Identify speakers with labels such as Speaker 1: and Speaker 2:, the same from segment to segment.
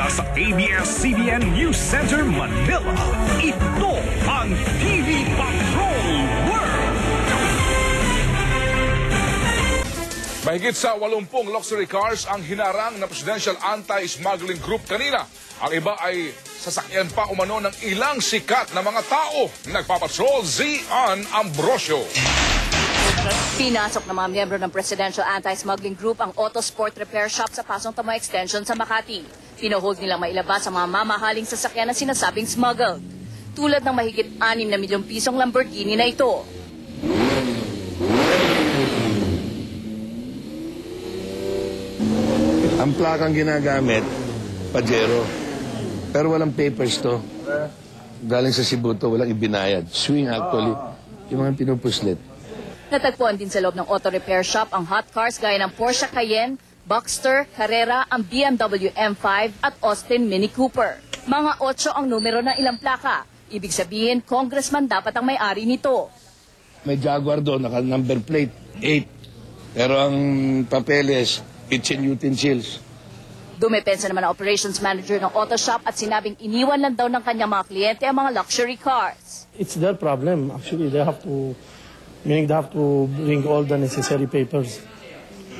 Speaker 1: sa ABS-CBN News Center, Manila. Ito ang TV Patrol World!
Speaker 2: Mahigit sa 80 luxury cars ang hinarang na Presidential Anti-Smuggling Group kanina. Ang iba ay sasakyan pa umano ng ilang sikat na mga tao. Nagpapatrol Zian Ambrosio.
Speaker 3: Pinasok ng mga miyembro ng Presidential Anti-Smuggling Group ang auto sport repair shop sa Pasong Tamo Extension sa Makati. Pinuhold nilang mailabas ang mga mamahaling sasakyan na sinasabing smuggled. Tulad ng mahigit 6 na milyong pisong Lamborghini na ito.
Speaker 4: Ang plakang ginagamit, Pajero. Pero walang papers to. Galing sa Cebu to, walang ibinayad. Swing actually. Yung mga pinupuslit.
Speaker 3: Natagpuan din sa loob ng auto repair shop ang hot cars gaya ng Porsche Cayenne, Boxster, Carrera, ang BMW M5 at Austin Mini Cooper. Mga 8 ang numero ng ilang plaka. Ibig sabihin, congressman dapat ang may-ari nito.
Speaker 4: May Jaguar doon, naka-number plate, 8. Pero ang papeles, kitchen utensils.
Speaker 3: Dumepensa naman ang operations manager ng auto shop at sinabing iniwan lang daw ng kanyang mga kliyente ang mga luxury cars.
Speaker 5: It's their problem. Actually, they have to bring all the necessary papers.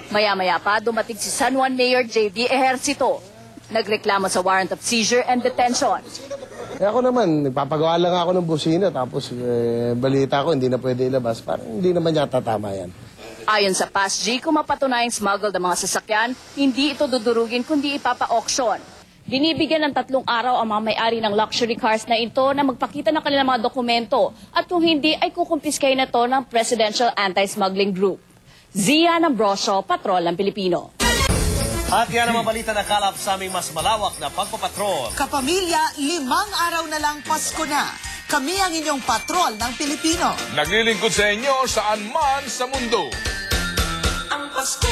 Speaker 3: Maya-maya pa, dumating si San Juan Mayor J.D. Ejercito. Nagreklamo sa warrant of seizure and detention.
Speaker 6: Ako naman, nagpapagawa lang ako ng busina, tapos balita ko hindi na pwede ilabas. Parang hindi naman yata tama yan.
Speaker 3: Ayon sa PASG, kung mapatunayang smuggled ang mga sasakyan, hindi ito dudurugin kundi ipapa-auction. Binibigyan ng 3 araw ang mga may-ari ng luxury cars na ito na magpakita ng kanilang mga dokumento at kung hindi ay kukumpiskay na to ng Presidential Anti-Smuggling Group. Zian Ambrosio, Patrol ng Pilipino.
Speaker 7: At yan ang mga balita na kalap sa aming mas malawak na pagpapatrol.
Speaker 8: Kapamilya, 5 araw na lang Pasko na. Kami ang inyong patrol ng Pilipino.
Speaker 2: Naglilingkod sa inyo saan man sa mundo.
Speaker 8: Ang Pasko